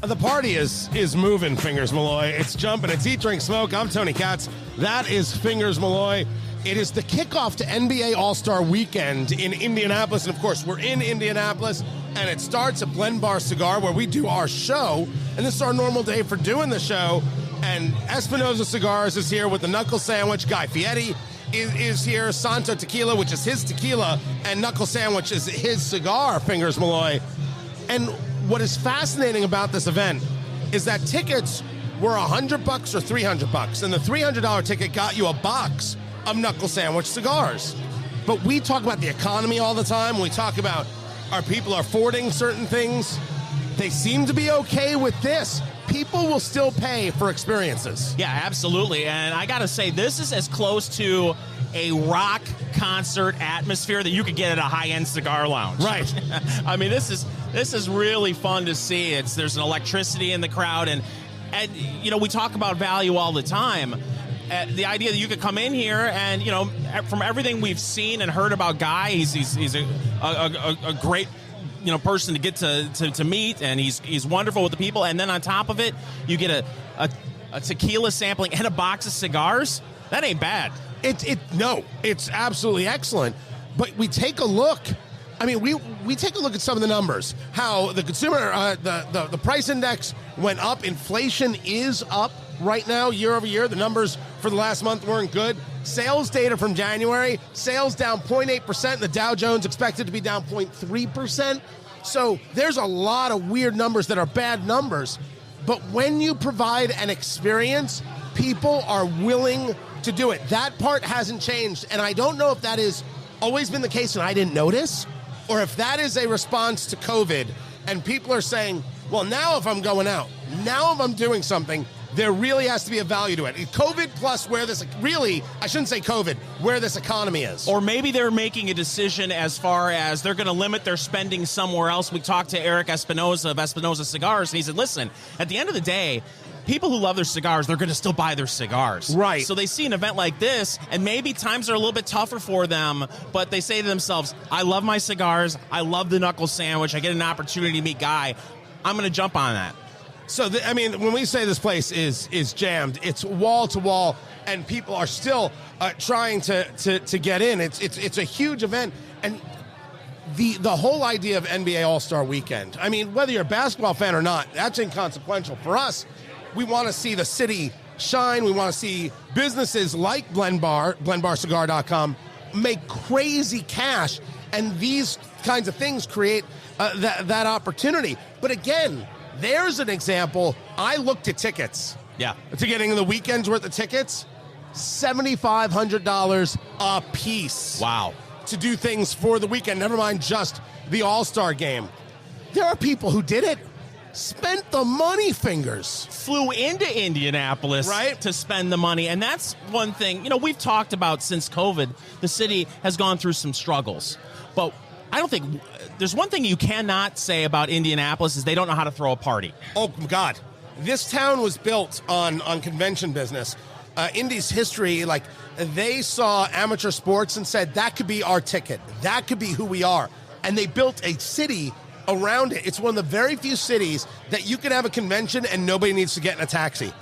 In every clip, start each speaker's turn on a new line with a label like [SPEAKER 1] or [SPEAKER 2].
[SPEAKER 1] The party is moving, Fingers Malloy. It's jumping. It's Eat, Drink, Smoke. I'm Tony Katz. That is Fingers Malloy. It is the kickoff to NBA All-Star Weekend in Indianapolis. And, of course, we're in Indianapolis, and it starts at Blend Bar Cigar, where we do our show. And this is our normal day for doing the show. And Espinosa Cigars is here with the Knuckle Sandwich. Guy Fieri is here. Santo Tequila, which is his tequila, and Knuckle Sandwich is his cigar, Fingers Malloy. And what is fascinating about this event is that tickets were $100 or $300, and the $300 ticket got you a box of Knuckle Sandwich cigars. But we talk about the economy all the time. We talk about our people are affording certain things. They seem to be okay with this. People will still pay for experiences.
[SPEAKER 2] Yeah, absolutely. And I got to say, this is as close to a rock concert atmosphere that you could get at a high-end cigar lounge.
[SPEAKER 1] Right.
[SPEAKER 2] I mean, this is really fun to see. There's an electricity in the crowd, and you know, we talk about value all the time. The idea that you could come in here and, you know, from everything we've seen and heard about Guy, he's a great, you know, person to get to meet, and he's wonderful with the people. And then on top of it, you get a tequila sampling and a box of cigars. That ain't bad. No, it's absolutely excellent. But we take a look. I mean, we take a look at some of the numbers. How the consumer, the price index went up. Inflation is up right now, year over year. The numbers for the last month weren't good. Sales data from January, sales down 0.8%. The Dow Jones expected to be down 0.3%. So there's a lot of weird numbers that are bad numbers. But when you provide an experience, people are willing to do it. That part hasn't changed, and I don't know if that has always been the case and I didn't notice, or if that is a response to COVID, and people are saying, well, now if I'm going out, now if I'm doing something, there really has to be a value to it. COVID plus where this, really, I shouldn't say COVID, where this economy is. Or maybe they're making a decision as far as they're going to limit their spending somewhere else. We talked to Erik Espinosa of Espinosa Cigars, and he said, listen, at the end of the day, people who love their cigars, they're going to still buy their cigars.
[SPEAKER 1] Right.
[SPEAKER 2] So they see an event like this, and maybe times are a little bit tougher for them, but they say to themselves, I love my cigars, I love the Knuckle Sandwich, I get an opportunity to meet Guy, I'm going to jump on that.
[SPEAKER 1] So, I mean, when we say this place is jammed, it's wall to wall, and people are still trying to get in. It's a huge event, and the whole idea of NBA All-Star Weekend, I mean, whether you're a basketball fan or not, that's inconsequential. For us, we want to see the city shine. We want to see businesses like Blend Bar, blendbarcigar.com, make crazy cash, and these kinds of things create that opportunity. But again, there's an example. I looked at tickets.
[SPEAKER 2] Yeah.
[SPEAKER 1] To getting the weekend's worth of tickets, $7,500 a piece.
[SPEAKER 2] Wow.
[SPEAKER 1] To do things for the weekend, never mind just the All-Star game. There are people who did it. Spent the money, Fingers.
[SPEAKER 2] Flew into Indianapolis,
[SPEAKER 1] right,
[SPEAKER 2] to spend the money. And that's one thing, you know, we've talked about since COVID, the city has gone through some struggles. But I don't think, there's one thing you cannot say about Indianapolis is they don't know how to throw a party.
[SPEAKER 1] Oh, God. This town was built on convention business. Indy's history, like, they saw amateur sports and said, that could be our ticket. That could be who we are. And they built a city around it. It's one of the very few cities that you can have a convention and nobody needs to get in a taxi.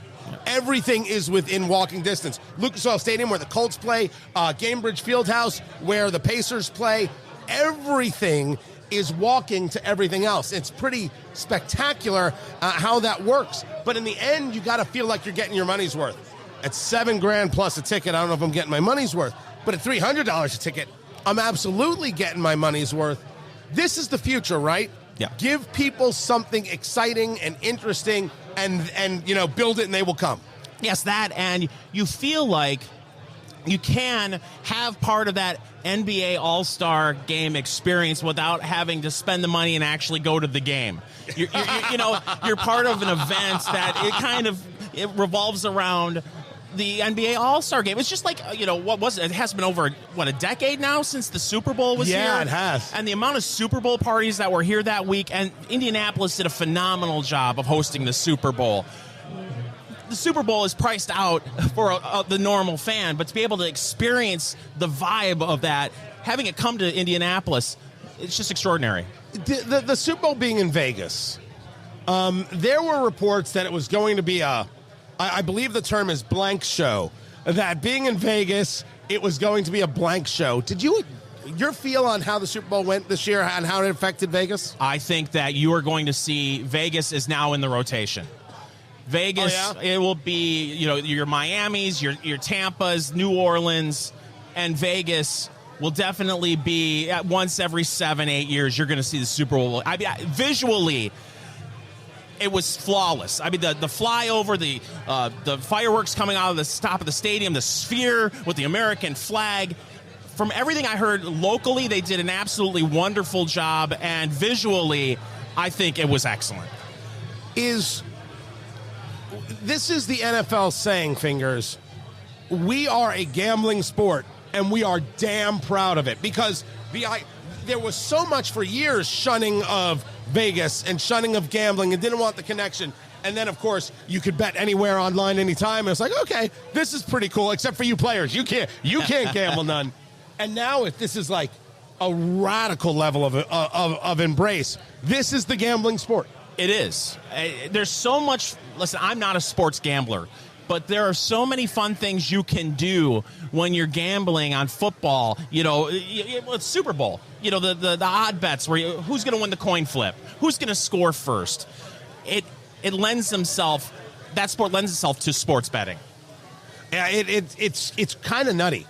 [SPEAKER 1] Everything is within walking distance. Lucas Oil Stadium, where the Colts play, Gamebridge Fieldhouse, where the Pacers play, everything is walking to everything else. It's pretty spectacular how that works. But in the end, you got to feel like you're getting your money's worth. At $7,000 plus a ticket, I don't know if I'm getting my money's worth. But at $300 a ticket, I'm absolutely getting my money's worth. This is the future, right?
[SPEAKER 2] Yeah.
[SPEAKER 1] Give people something exciting and interesting, and you know, build it and they will come.
[SPEAKER 2] Yes, that, and you feel like you can have part of that NBA All-Star game experience without having to spend the money and actually go to the game. You know, you're part of an event that it revolves around the NBA All-Star game. It's just like, you know, what was it? It has been over, a decade now since the Super Bowl was here?
[SPEAKER 1] Yeah, it has.
[SPEAKER 2] And the amount of Super Bowl parties that were here that week, and Indianapolis did a phenomenal job of hosting the Super Bowl. The Super Bowl is priced out for the normal fan, but to be able to experience the vibe of that, having it come to Indianapolis, it's just extraordinary.
[SPEAKER 1] The Super Bowl being in Vegas, There were reports that it was going to be I believe the term is blank show, that being in Vegas, it was going to be a blank show. Did your feel on how the Super Bowl went this year and how it affected Vegas?
[SPEAKER 2] I think that you are going to see Vegas is now in the rotation. Vegas, It will be, your Miamis, your Tampas, New Orleans, and Vegas will definitely be at once every 7-8 years. You're going to see the Super Bowl. Visually, it was flawless. I mean, the flyover, the fireworks coming out of the top of the stadium, the sphere with the American flag. From everything I heard locally, they did an absolutely wonderful job, and visually, I think it was excellent.
[SPEAKER 1] This is the NFL saying, Fingers, we are a gambling sport, and we are damn proud of it, because there was so much for years shunning of Vegas and shunning of gambling and didn't want the connection. And then, of course, you could bet anywhere online anytime. And it's like, okay, this is pretty cool, except for you players. You can't gamble none. And now this is like a radical level of embrace. This is the gambling sport.
[SPEAKER 2] It is. There's so much. Listen, I'm not a sports gambler, but there are so many fun things you can do when you're gambling on football. It's Super Bowl. The odd bets where who's going to win the coin flip, who's going to score first. That sport lends itself to sports betting.
[SPEAKER 1] Yeah, it's kind of nutty.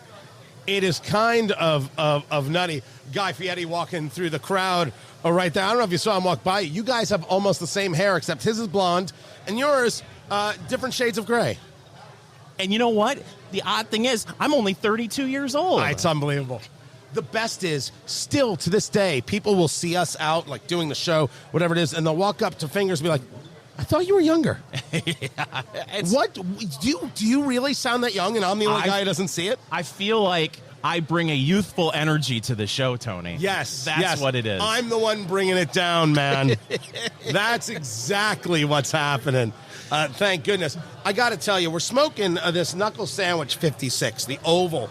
[SPEAKER 1] It is kind of nutty. Guy Fieri walking through the crowd right there. I don't know if you saw him walk by. You guys have almost the same hair, except his is blonde, and yours, different shades of gray.
[SPEAKER 2] And you know what? The odd thing is, I'm only 32 years old.
[SPEAKER 1] It's unbelievable. The best is, still to this day, people will see us out, like doing the show, whatever it is, and they'll walk up to Fingers and be like, I thought you were younger. What? Do you really sound that young, and I'm the only guy who doesn't see it?
[SPEAKER 2] I feel like I bring a youthful energy to the show, Tony.
[SPEAKER 1] Yes.
[SPEAKER 2] That's what it is.
[SPEAKER 1] I'm the one bringing it down, man. That's exactly what's happening. Thank goodness. I got to tell you, we're smoking this Knuckle Sandwich 56, the oval.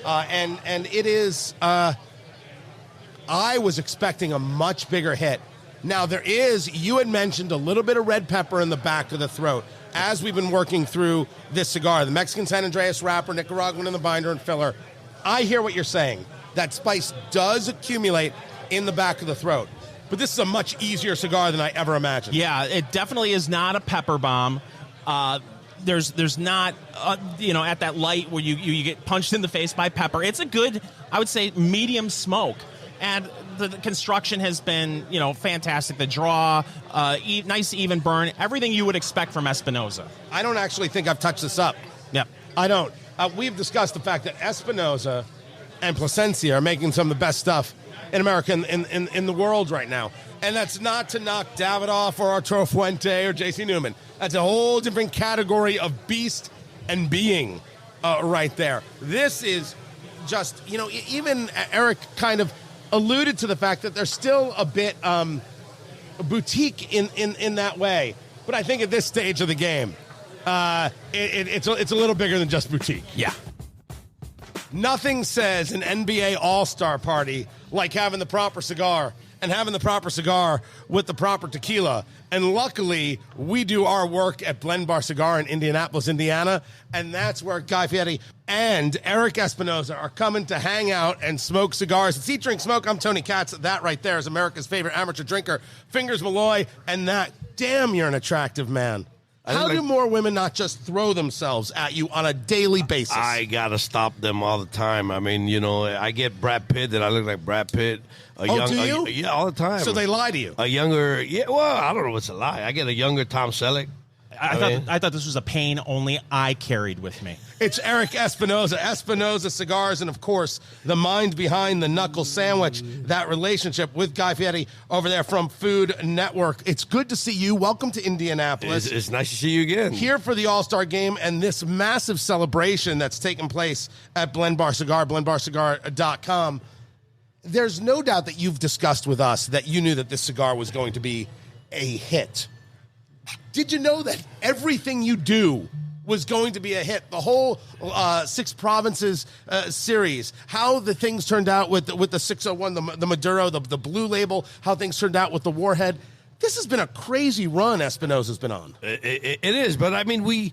[SPEAKER 1] And it is, I was expecting a much bigger hit. Now, you had mentioned a little bit of red pepper in the back of the throat as we've been working through this cigar. The Mexican San Andreas wrapper, Nicaraguan in the binder and filler. I hear what you're saying. That spice does accumulate in the back of the throat. But this is a much easier cigar than I ever imagined.
[SPEAKER 2] Yeah, it definitely is not a pepper bomb. There's not, at that light where you get punched in the face by pepper. It's a good, I would say, medium smoke. And the construction has been, fantastic. The draw, nice even burn, everything you would expect from Espinosa.
[SPEAKER 1] I don't actually think I've touched this up.
[SPEAKER 2] Yep.
[SPEAKER 1] I don't. We've discussed the fact that Espinosa and Plasencia are making some of the best stuff in America in the world right now. And that's not to knock Davidoff or Arturo Fuente or J.C. Newman. That's a whole different category of beast and being right there. This is just, even Erik kind of alluded to the fact that they're still a bit boutique in that way. But I think at this stage of the game, it's a little bigger than just boutique.
[SPEAKER 2] Yeah.
[SPEAKER 1] Nothing says an NBA All-Star party like having the proper cigar and having the proper cigar with the proper tequila. And luckily, we do our work at Blend Bar Cigar in Indianapolis, Indiana, and that's where Guy Fieri and Erik Espinosa are coming to hang out and smoke cigars. It's Eat, Drink, Smoke. I'm Tony Katz. That right there is America's favorite amateur drinker, Fingers Malloy, and that, damn, you're an attractive man. How do more women not just throw themselves at you on a daily basis?
[SPEAKER 3] I got to stop them all the time. I mean, I get Brad Pitt, that I look like Brad Pitt.
[SPEAKER 1] Do you?
[SPEAKER 3] Yeah, all the time.
[SPEAKER 1] So they lie to you?
[SPEAKER 3] I don't know what's a lie. I get a younger Tom Selleck.
[SPEAKER 2] I thought this was a pain only I carried with me.
[SPEAKER 1] It's Erik Espinosa, Espinosa Cigars, and, of course, the mind behind the Knuckle Sandwich, that relationship with Guy Fieri over there from Food Network. It's good to see you. Welcome to Indianapolis.
[SPEAKER 3] It's nice to see you again.
[SPEAKER 1] Here for the All-Star Game and this massive celebration that's taking place at Blend Bar Cigar, blendbarcigar.com. There's no doubt that you've discussed with us that you knew that this cigar was going to be a hit. Did you know that everything you do was going to be a hit? The whole Six Provinces series, how the things turned out with the 601, the Maduro, the blue label, how things turned out with the Warhead. This has been a crazy run Espinosa's been on.
[SPEAKER 3] It is, but I mean, we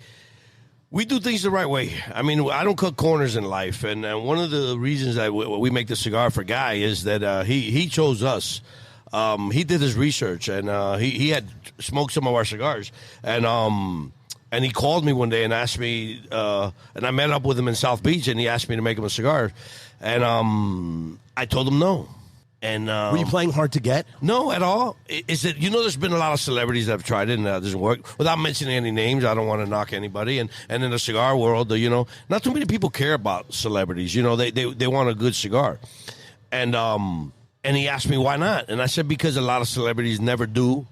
[SPEAKER 3] do things the right way. I mean, I don't cut corners in life, and one of the reasons that we make the cigar for Guy is that he chose us. He did his research, and he had smoked some of our cigars, and he called me one day and asked me, and I met up with him in South Beach, and he asked me to make him a cigar, and I told him no. And
[SPEAKER 1] were you playing hard to get?
[SPEAKER 3] No, at all. Is it, there's been a lot of celebrities that have tried it and it doesn't work. Without mentioning any names, I don't want to knock anybody. And in the cigar world, not too many people care about celebrities. They want a good cigar. And he asked me why not, and I said because a lot of celebrities never do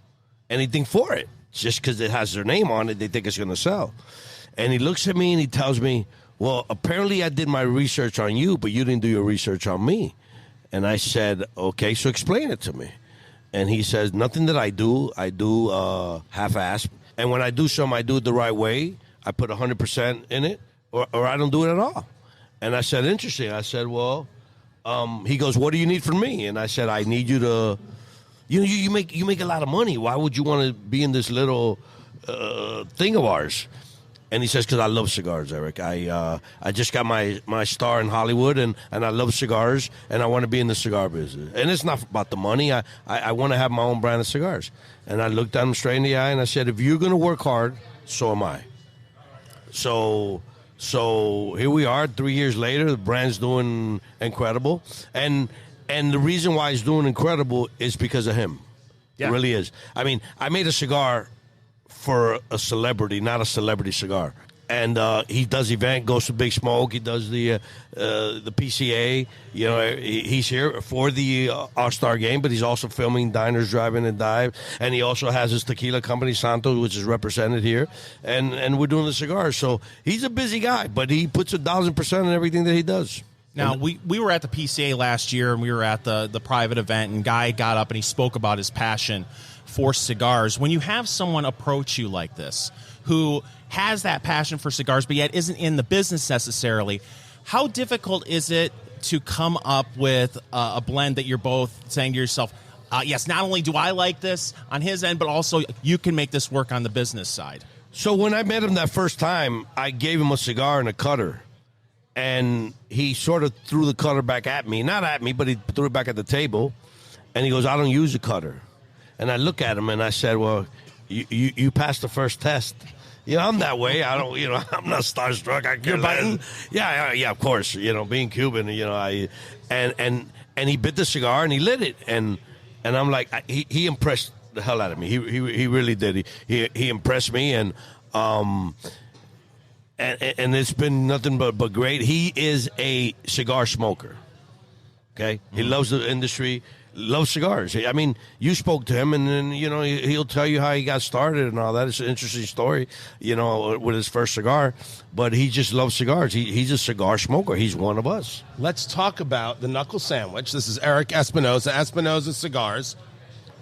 [SPEAKER 3] anything for it. Just because it has their name on it, they think it's going to sell. And he looks at me and he tells me, well, apparently I did my research on you, but you didn't do your research on me. And I said, okay, so explain it to me. And he says, nothing that I do half-assed. And when I do something, I do it the right way. I put 100% in it, or I don't do it at all. And I said, interesting. I said, well, he goes, what do you need from me? And I said, I need you to, you make a lot of money. Why would you want to be in this little thing of ours? And he says, because I love cigars, Erik. I just got my star in Hollywood, and I love cigars, and I want to be in the cigar business. And it's not about the money. I want to have my own brand of cigars. And I looked at him straight in the eye, and I said, if you're going to work hard, so am I. So here we are, 3 years later. The brand's doing incredible. And the reason why it's doing incredible is because of him. Yeah. It really is. I mean, I made a cigar for a celebrity, not a celebrity cigar. And he does event, goes to Big Smoke. He does the PCA. He's here for the All-Star game, but he's also filming Diners, Drive-In, and Dive. And he also has his tequila company, Santo, which is represented here. And we're doing the cigars. So he's a busy guy, but he puts 1,000% in everything that he does.
[SPEAKER 2] Now, we were at the PCA last year, and we were at the private event, and Guy got up and he spoke about his passion for cigars. When you have someone approach you like this, who has that passion for cigars, but yet isn't in the business necessarily, how difficult is it to come up with a blend that you're both saying to yourself, yes, not only do I like this on his end, but also you can make this work on the business side?
[SPEAKER 3] So when I met him that first time, I gave him a cigar and a cutter. And he sort of threw the cutter back at me. Not at me, but he threw it back at the table. And he goes, I don't use a cutter. And I look at him and I said, well, you passed the first test. I'm that way. I don't, I'm not starstruck.
[SPEAKER 1] You're biting?
[SPEAKER 3] Yeah, of course. Being Cuban, and he bit the cigar and he lit it. And I'm like, he impressed the hell out of me. He really did. He impressed me, and it's been nothing but great. He is a cigar smoker. Okay? He loves the industry, loves cigars. I mean, you spoke to him, and then, he'll tell you how he got started and all that. It's an interesting story, with his first cigar. But he just loves cigars. He's a cigar smoker. He's one of us.
[SPEAKER 1] Let's talk about the Knuckle Sandwich. This is Erik Espinosa, Espinosa Cigars.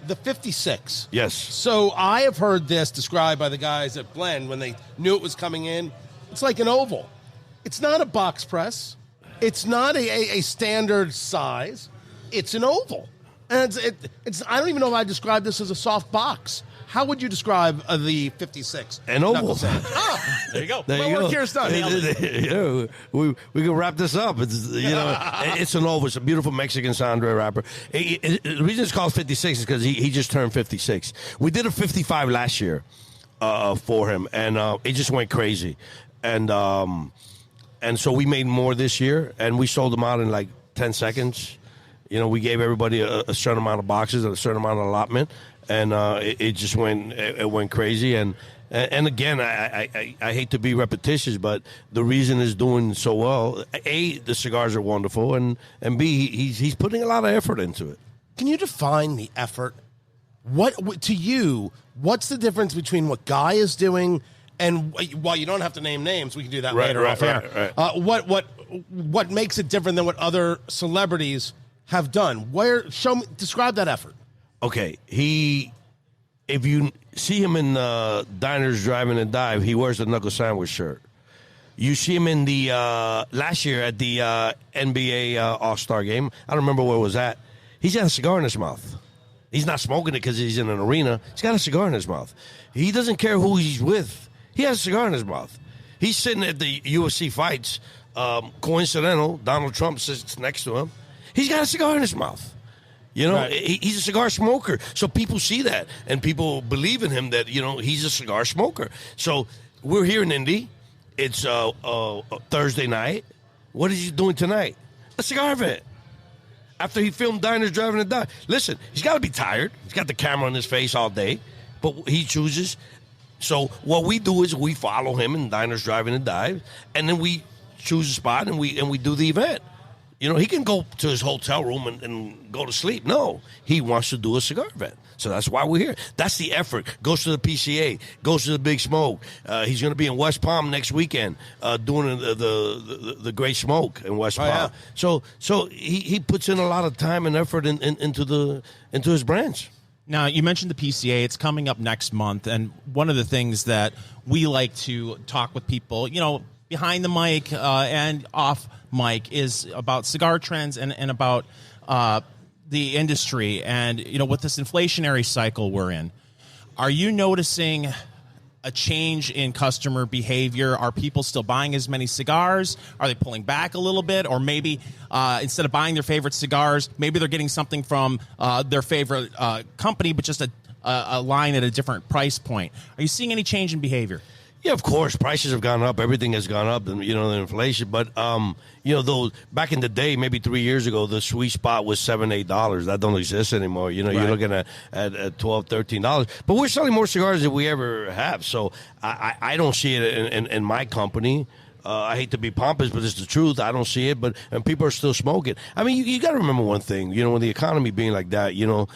[SPEAKER 1] The 56.
[SPEAKER 3] Yes.
[SPEAKER 1] So I have heard this described by the guys at Blend when they knew it was coming in. It's like an oval. It's not a box press. It's not a standard size. It's an oval. And it's. I don't even know if I describe this as a soft box. How would you describe the 56?
[SPEAKER 3] An oval.
[SPEAKER 1] There you go.
[SPEAKER 3] My
[SPEAKER 1] work here is done.
[SPEAKER 3] We can wrap this up. It's it's an oval. It's a beautiful Mexican Sandre wrapper. The reason it's called 56 is because he just turned 56. We did a 55 last year for him, and it just went crazy. And so we made more this year, and we sold them out in like 10 seconds. We gave everybody a certain amount of boxes and a certain amount of allotment, and it just went crazy. And again, I hate to be repetitious, but the reason it's doing so well, A, the cigars are wonderful, and B, he's putting a lot of effort into it.
[SPEAKER 1] Can you define the effort? What to you? What's the difference between what Guy is doing? And while you don't have to name names, we can do that later off air. Right. What makes it different than what other celebrities have done? Describe that effort.
[SPEAKER 3] Okay, if you see him in Diners, Drive-In, and Dive, he wears the Knuckle Sandwich shirt. You see him in the last year at the NBA All-Star game. I don't remember where it was at. He's had a cigar in his mouth. He's not smoking it because he's in an arena. He's got a cigar in his mouth. He doesn't care who he's with. He has a cigar in his mouth. He's sitting at the UFC fights. Coincidental, Donald Trump sits next to him. He's got a cigar in his mouth. You know, right. He's a cigar smoker. So people see that, and people believe in him that, you know, he's a cigar smoker. So we're here in Indy. It's Thursday night. What is he doing tonight? A cigar event. After he filmed Diners, Driving, and Dives. Listen, he's got to be tired. He's got the camera on his face all day, but he chooses. So what we do is we follow him in Diners, Driving, and Dives, and then we choose a spot and we do the event. You know, he can go to his hotel room and go to sleep. No, he wants to do a cigar event. So that's why we're here. That's the effort. Goes to the PCA, goes to the Big Smoke. He's going to be in West Palm next weekend doing the Great Smoke in West Palm. Yeah. So he puts in a lot of time and effort into his branch.
[SPEAKER 2] Now, you mentioned the PCA. It's coming up next month, and one of the things that we like to talk with people, you know, behind the mic and off mic, is about cigar trends and about the industry. And, you know, with this inflationary cycle we're in, are you noticing a change in customer behavior? Are people still buying as many cigars? Are they pulling back a little bit? Or maybe instead of buying their favorite cigars, maybe they're getting something from their favorite company, but just a line at a different price point. Are you seeing any change in behavior?
[SPEAKER 3] Yeah, of course. Prices have gone up. Everything has gone up, and, you know, the inflation. But, you know, though, back in the day, maybe 3 years ago, the sweet spot was $7, $8. That don't exist anymore. You know, right. You're looking at $12, $13. But we're selling more cigars than we ever have. So I don't see it in my company. I hate to be pompous, but it's the truth. I don't see it, and people are still smoking. I mean, you got to remember one thing. You know, when the economy being like that, you know,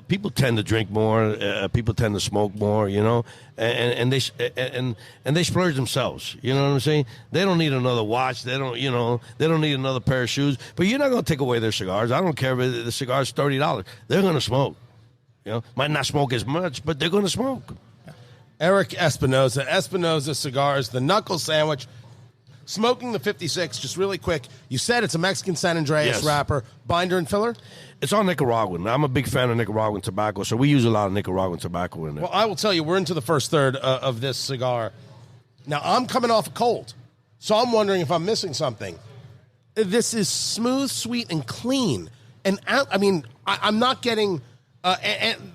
[SPEAKER 3] people tend to drink more. People tend to smoke more. You know, and they splurge themselves. You know what I'm saying? They don't need another watch. They don't need another pair of shoes. But you're not going to take away their cigars. I don't care if the cigar's $30. They're going to smoke. You know, might not smoke as much, but they're going to smoke.
[SPEAKER 1] Erik Espinosa Cigars, the Knuckle Sandwich. Smoking the 56, just really quick. You said it's a Mexican San Andreas wrapper, binder and filler?
[SPEAKER 3] It's all Nicaraguan. I'm a big fan of Nicaraguan tobacco, so we use a lot of Nicaraguan tobacco in there.
[SPEAKER 1] Well, I will tell you, we're into the first third of this cigar. Now, I'm coming off a cold, so I'm wondering if I'm missing something. This is smooth, sweet, and clean. And, I mean, I'm not getting,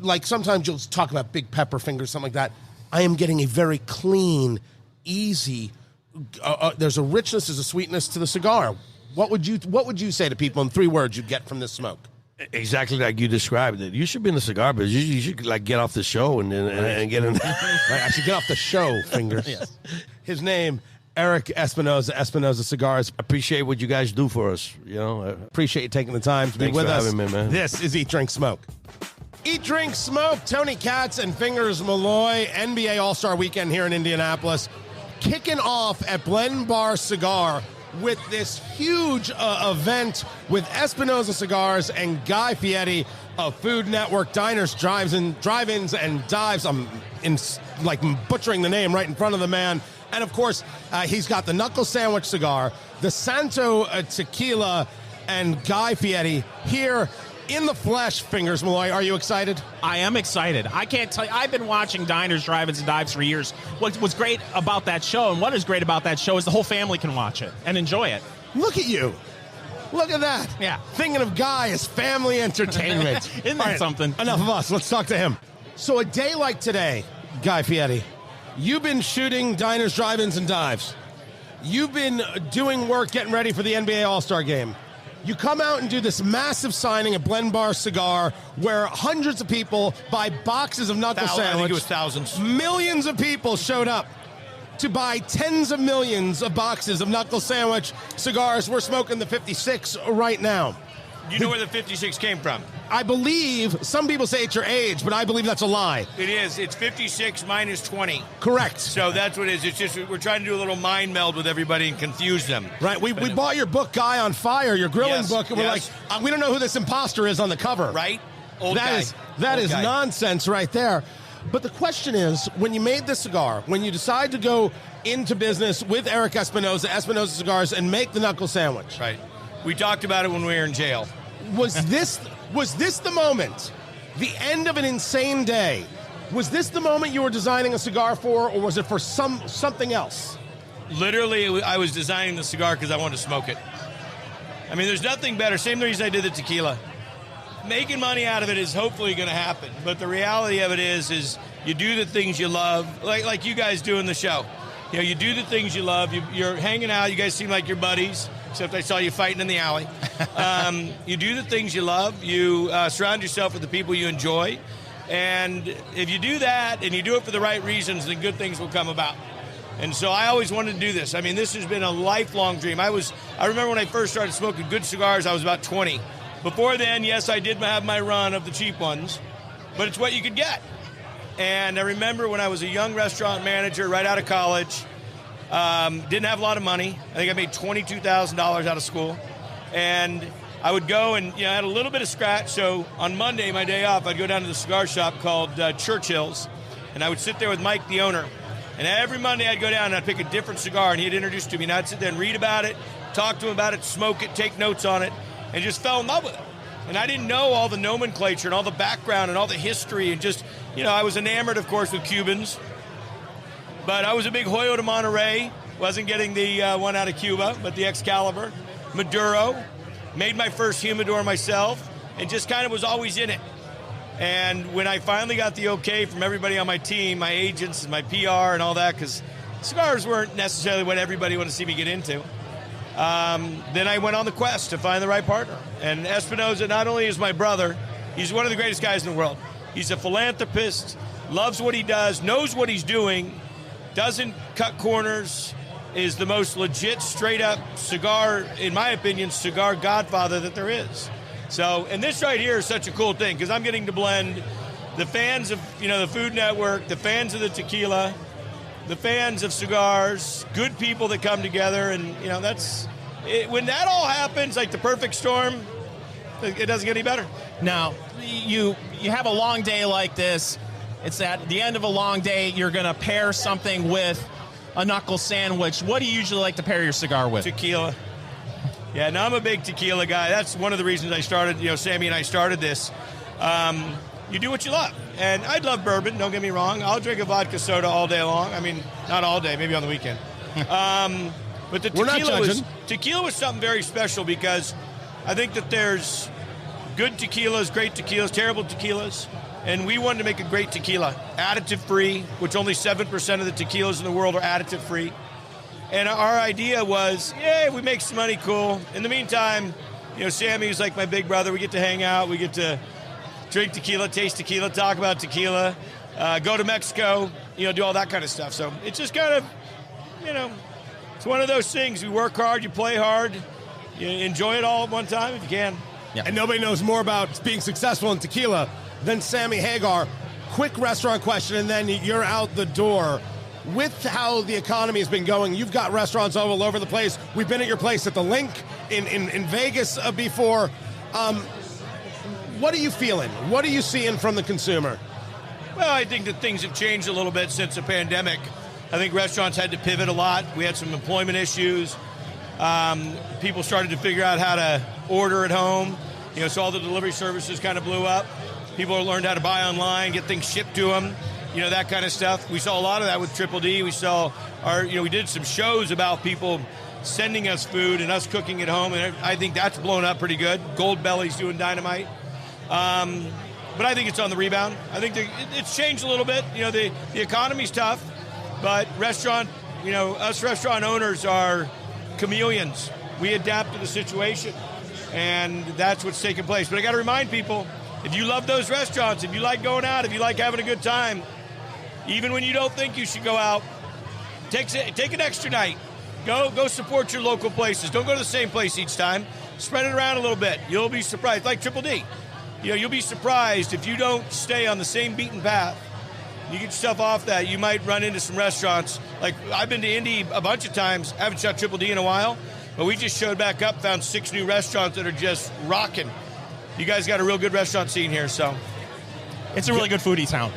[SPEAKER 1] like sometimes you'll talk about big pepper fingers, something like that. I am getting a very clean, easy, there's a richness, there's a sweetness to the cigar. What would you say to people in 3 words you'd get from this smoke?
[SPEAKER 3] Exactly like you described it. You should be in the cigar business. You should like get off the show and get in.
[SPEAKER 1] Right, I should get off the show, fingers. Yes. His name, Erik Espinosa Cigars.
[SPEAKER 3] Appreciate what you guys do for us. You know,
[SPEAKER 1] appreciate you taking the time to be with us.
[SPEAKER 3] Thanks for having me, man.
[SPEAKER 1] This is Eat, Drink, Smoke. Eat, Drink, Smoke. Tony Katz and Fingers Malloy. NBA All-Star Weekend here in Indianapolis. Kicking off at Blend Bar Cigar with this huge event with Espinosa Cigars and Guy Fieri of Food Network, Diners, Drive-Ins, and Dives. I'm butchering the name right in front of the man. And, of course, he's got the Knuckle Sandwich cigar, the Santo Tequila, and Guy Fieri here in the flesh. Fingers Malloy, are you excited?
[SPEAKER 2] I am excited. I can't tell you. I've been watching Diners, Drive-Ins, and Dives for years. What's great about that show, and what is great about that show, is the whole family can watch it and enjoy it.
[SPEAKER 1] Look at you. Look at that.
[SPEAKER 2] Yeah.
[SPEAKER 1] Thinking of Guy as family entertainment.
[SPEAKER 2] Isn't that something?
[SPEAKER 1] Enough of us. Let's talk to him. So a day like today, Guy Fieri, you've been shooting Diners, Drive-Ins, and Dives. You've been doing work getting ready for the NBA All-Star Game. You come out and do this massive signing at Blend Bar Cigar where hundreds of people buy boxes of Knuckle Sandwich.
[SPEAKER 4] I think it was thousands.
[SPEAKER 1] Millions of people showed up to buy tens of millions of boxes of Knuckle Sandwich cigars. We're smoking the 56 right now.
[SPEAKER 4] Do you know where the 56 came from?
[SPEAKER 1] I believe, some people say it's your age, but I believe that's a lie.
[SPEAKER 4] It is. It's 56 minus 20.
[SPEAKER 1] Correct.
[SPEAKER 4] So that's what it is. It's just we're trying to do a little mind meld with everybody and confuse them.
[SPEAKER 1] Right. We bought your book, Guy on Fire, your grilling book, and we're like, we don't know who this imposter is on the cover.
[SPEAKER 4] Right?
[SPEAKER 1] That is nonsense right there. But the question is, when you made this cigar, when you decide to go into business with Erik Espinosa Cigars, and make the Knuckle Sandwich.
[SPEAKER 4] Right. We talked about it when we were in jail.
[SPEAKER 1] Was this the moment The end of an insane day. Was this the moment you were designing a cigar for, or was it for something else?
[SPEAKER 4] Literally, I was designing the cigar because I wanted to smoke it. I mean, there's nothing better. Same reason I did the tequila. Making money out of it is hopefully going to happen. But the reality of it is you do the things you love, like you guys do in the show. You know, you do the things you love. You're hanging out. You guys seem like you're buddies, except I saw you fighting in the alley. You do the things you love. You surround yourself with the people you enjoy. And if you do that and you do it for the right reasons, then good things will come about. And so I always wanted to do this. I mean, this has been a lifelong dream. I remember when I first started smoking good cigars, I was about 20. Before then, yes, I did have my run of the cheap ones, but it's what you could get. And I remember when I was a young restaurant manager right out of college, didn't have a lot of money. I think I made $22,000 out of school. And I would go and, I had a little bit of scratch. So on Monday, my day off, I'd go down to the cigar shop called Churchill's, and I would sit there with Mike, the owner. And every Monday I'd go down and I'd pick a different cigar, and he'd introduce it to me, and I'd sit there and read about it, talk to him about it, smoke it, take notes on it, and just fell in love with it. And I didn't know all the nomenclature and all the background and all the history, and just, I was enamored, of course, with Cubans. But I was a big Hoyo de Monterrey. Wasn't getting the one out of Cuba, but the Excalibur. Maduro. Made my first humidor myself, and just kind of was always in it. And when I finally got the okay from everybody on my team, my agents and my PR and all that, because cigars weren't necessarily what everybody wanted to see me get into, then I went on the quest to find the right partner. And Espinosa not only is my brother, he's one of the greatest guys in the world. He's a philanthropist, loves what he does, knows what he's doing, doesn't cut corners, is the most legit, straight-up cigar, in my opinion, cigar godfather that there is. So, and this right here is such a cool thing, because I'm getting to blend the fans of, the Food Network, the fans of the tequila, the fans of cigars, good people that come together, and, that's, when that all happens, like the perfect storm, it doesn't get any better.
[SPEAKER 2] Now, you have a long day like this. It's at the end of a long day, you're going to pair something with a knuckle sandwich. What do you usually like to pair your cigar with?
[SPEAKER 4] Tequila. Yeah, no, I'm a big tequila guy. That's one of the reasons I started, Sammy and I started this. You do what you love. And I'd love bourbon, don't get me wrong. I'll drink a vodka soda all day long. I mean, not all day, maybe on the weekend. But the tequila was something very special, because I think that there's good tequilas, great tequilas, terrible tequilas. And we wanted to make a great tequila, additive-free, which only 7% of the tequilas in the world are additive-free. And our idea was, if we make some money, cool. In the meantime, Sammy's like my big brother. We get to hang out. We get to drink tequila, taste tequila, talk about tequila, go to Mexico, do all that kind of stuff. So it's just kind of, it's one of those things. You work hard, you play hard, you enjoy it all at one time if you can.
[SPEAKER 1] Yeah. And nobody knows more about being successful in tequila than Sammy Hagar. Quick restaurant question, and then you're out the door. With how the economy has been going, you've got restaurants all over the place. We've been at your place at the Link in Vegas before. What are you feeling? What are you seeing from the consumer?
[SPEAKER 4] Well, I think that things have changed a little bit since the pandemic. I think restaurants had to pivot a lot. We had some employment issues. People started to figure out how to order at home. So all the delivery services kind of blew up. People learned how to buy online, get things shipped to them, that kind of stuff. We saw a lot of that with Triple D. We saw we did some shows about people sending us food and us cooking at home, and I think that's blown up pretty good. Gold Belly's doing dynamite. But I think it's on the rebound. I think it's changed a little bit. The economy's tough, but us restaurant owners are chameleons. We adapt to the situation, and that's what's taking place. But I got to remind people, if you love those restaurants, if you like going out, if you like having a good time, even when you don't think you should go out, take an extra night. Go support your local places. Don't go to the same place each time. Spread it around a little bit. You'll be surprised. Like Triple D. You'll be surprised if you don't stay on the same beaten path. You get yourself off that, you might run into some restaurants. Like, I've been to Indy a bunch of times. I haven't shot Triple D in a while, but we just showed back up, found 6 new restaurants that are just rocking. You guys got a real good restaurant scene here, so.
[SPEAKER 2] It's a really good foodie town.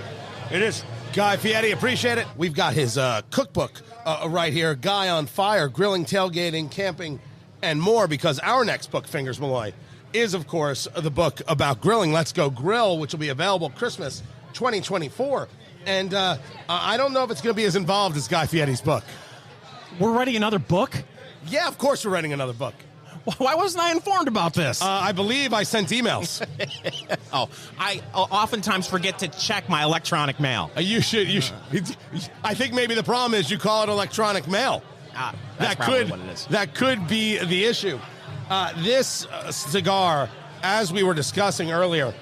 [SPEAKER 4] It is.
[SPEAKER 1] Guy Fieri, appreciate it. We've got his cookbook right here, Guy on Fire, Grilling, Tailgating, Camping, and more, because our next book, Fingers Malloy, is, of course, the book about grilling, Let's Go Grill, which will be available Christmas 2024. And I don't know if it's going to be as involved as Guy Fieri's book.
[SPEAKER 2] We're writing another book?
[SPEAKER 1] Yeah, of course we're writing another book.
[SPEAKER 2] Why wasn't I informed about this?
[SPEAKER 1] I believe I sent emails.
[SPEAKER 2] I oftentimes forget to check my electronic mail.
[SPEAKER 1] You should. I think maybe the problem is you call it electronic mail.
[SPEAKER 2] That's probably what it is.
[SPEAKER 1] That could be the issue. This cigar, as we were discussing earlier,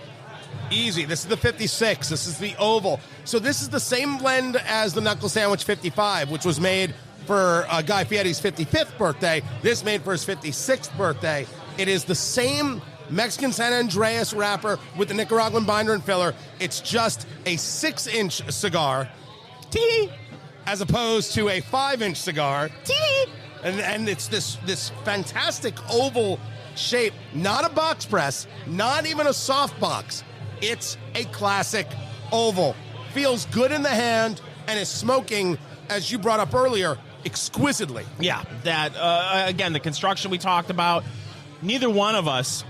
[SPEAKER 1] easy. This is the 56. This is the oval. So this is the same blend as the Knuckle Sandwich 55, which was made for Guy Fieri's 55th birthday. This made for his 56th birthday. It is the same Mexican San Andreas wrapper with the Nicaraguan binder and filler. It's just a 6-inch cigar, as opposed to a 5-inch cigar. And it's this fantastic oval shape, not a box press, not even a soft box. It's a classic oval. Feels good in the hand and is smoking, as you brought up earlier, exquisitely.
[SPEAKER 2] Yeah, that, again, the construction we talked about, neither one of us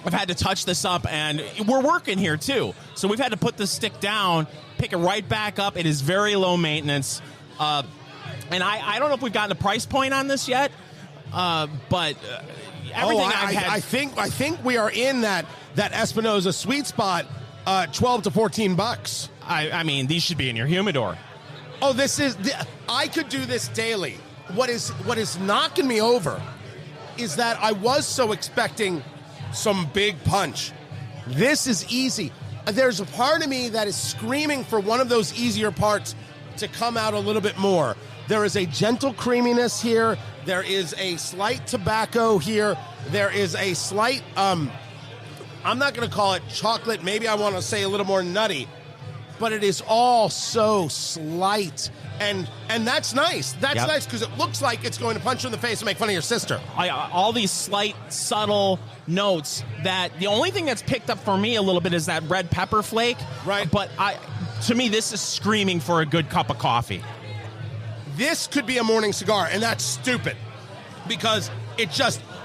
[SPEAKER 2] have had to touch this up, and we're working here, too. So we've had to put the stick down, pick it right back up. It is very low maintenance. And I don't know if we've gotten a price point on this yet, but everything
[SPEAKER 1] I think we are in that Espinosa sweet spot, $12 to $14.
[SPEAKER 2] I mean, these should be in your humidor.
[SPEAKER 1] Oh, I could do this daily. What is knocking me over is that I was so expecting some big punch. This is easy. There's a part of me that is screaming for one of those easier parts to come out a little bit more. There is a gentle creaminess here. There is a slight tobacco here. There is a slight, I'm not going to call it chocolate. Maybe I want to say a little more nutty. But it is all so slight, and that's nice. That's nice because it looks like it's going to punch you in the face and make fun of your sister.
[SPEAKER 2] All these slight, subtle notes that the only thing that's picked up for me a little bit is that red pepper flake.
[SPEAKER 1] Right.
[SPEAKER 2] But to me, this is screaming for a good cup of coffee.
[SPEAKER 1] This could be a morning cigar, and that's stupid because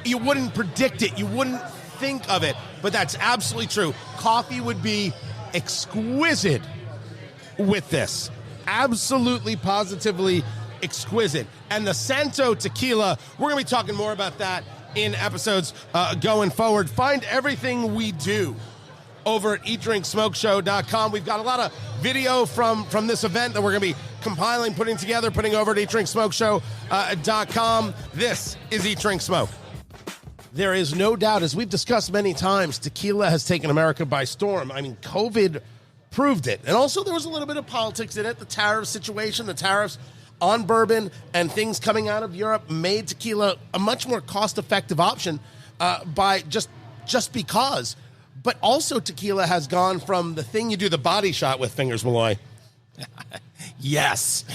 [SPEAKER 1] you wouldn't predict it. You wouldn't think of it, but that's absolutely true. Coffee would be exquisite with this. Absolutely, positively exquisite. And the Santo Tequila, we're going to be talking more about that in episodes going forward. Find everything we do over at eatdrinksmokeshow.com. We've got a lot of video from this event that we're going to be compiling, putting together, putting over at eatdrinksmokeshow.com. This is Eat, Drink, Smoke. There is no doubt, as we've discussed many times, tequila has taken America by storm. I mean, COVID proved it. And also there was a little bit of politics in it. The tariff situation, the tariffs on bourbon and things coming out of Europe made tequila a much more cost-effective option by just because. But also tequila has gone from the thing you do the body shot with, Fingers Malloy.
[SPEAKER 2] Yes.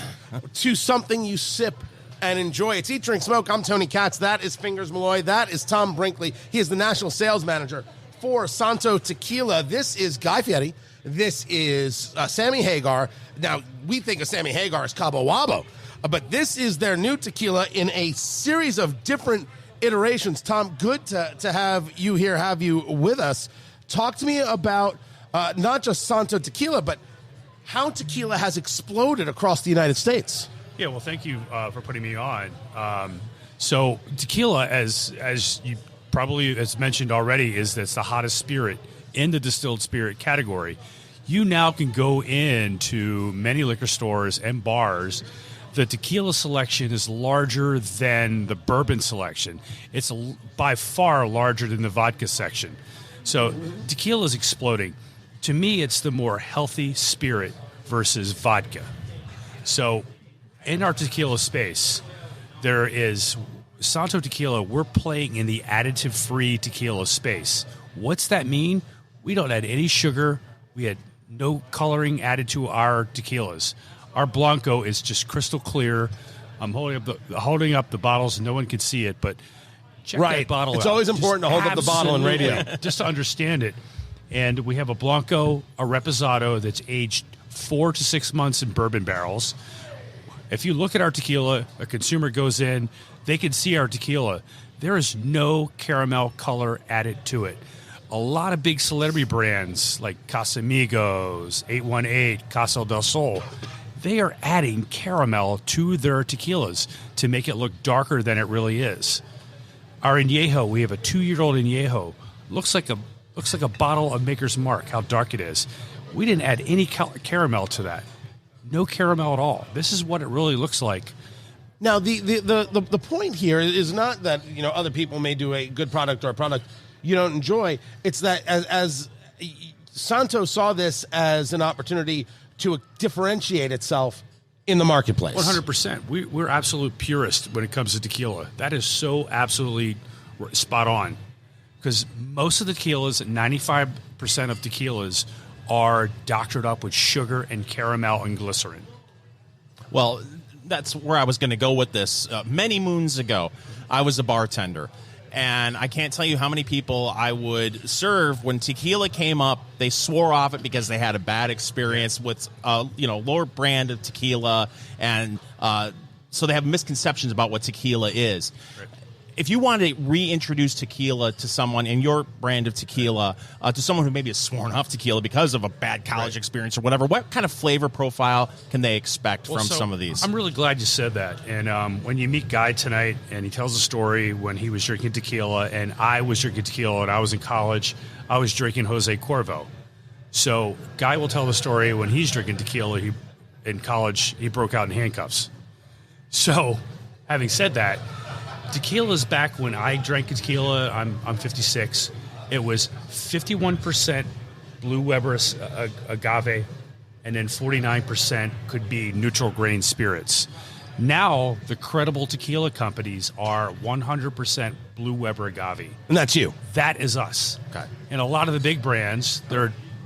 [SPEAKER 1] To something you sip and enjoy. It's Eat, Drink, Smoke. I'm Tony Katz. That is Fingers Malloy. That is Tom Brinkley. He is the national sales manager for Santo Tequila. This is Guy Fieri. This is Sammy Hagar. Now, we think of Sammy Hagar as Cabo Wabo, but this is their new tequila in a series of different iterations. Tom, good to have you here, have you with us. Talk to me about not just Santo Tequila, but how tequila has exploded across the United States.
[SPEAKER 5] Yeah, well, thank you for putting me on. So tequila, as you probably as mentioned already, that's the hottest spirit in the distilled spirit category. You now can go into many liquor stores and bars. The tequila selection is larger than the bourbon selection. It's by far larger than the vodka section. So tequila is exploding. To me, it's the more healthy spirit versus vodka. So in our tequila space, there is Santo Tequila. We're playing in the additive-free tequila space. What's that mean? We don't add any sugar. We had no coloring added to our tequilas. Our Blanco is just crystal clear. I'm holding up the bottles, and no one can see it, but check that bottle out.
[SPEAKER 1] It's always important to hold up the bottle in radio.
[SPEAKER 5] Just to understand it. And we have a Blanco, a Reposado that's aged 4 to 6 months in bourbon barrels. If you look at our tequila, a consumer goes in, they can see our tequila. There is no caramel color added to it. A lot of big celebrity brands like Casamigos, 818, Casa del Sol, they are adding caramel to their tequilas to make it look darker than it really is. Our Añejo, we have a 2-year-old Añejo. Looks like a bottle of Maker's Mark, how dark it is. We didn't add any caramel to that. No caramel at all. This is what it really looks like.
[SPEAKER 1] Now, the point here is not that, you know, other people may do a good product or a product you don't enjoy. It's that as Santo saw this as an opportunity to differentiate itself in the marketplace.
[SPEAKER 5] 100%. We're absolute purists when it comes to tequila. That is so absolutely spot on. Because most of the tequilas, 95% of tequilas, are doctored up with sugar and caramel and glycerin.
[SPEAKER 2] Well, that's where I was going to go with this. Many moons ago, I was a bartender. And I can't tell you how many people I would serve when tequila came up. They swore off it because they had a bad experience with, lower brand of tequila, and so they have misconceptions about what tequila is. Right. If you want to reintroduce tequila to someone in your brand of tequila, to someone who maybe has sworn off tequila because of a bad college experience or whatever, what kind of flavor profile can they expect from some of these?
[SPEAKER 5] I'm really glad you said that. And when you meet Guy tonight and he tells a story when he was drinking tequila and I was drinking tequila and I was in college, I was drinking Jose Cuervo. So Guy will tell the story when he's drinking tequila, in college, he broke out in handcuffs. So having said that, tequila's back when I drank tequila. I'm 56. It was 51% Blue Weber agave, and then 49% could be neutral grain spirits. Now the credible tequila companies are 100% Blue Weber agave,
[SPEAKER 1] and that's you.
[SPEAKER 5] That is us.
[SPEAKER 1] Okay.
[SPEAKER 5] And a lot of the big brands,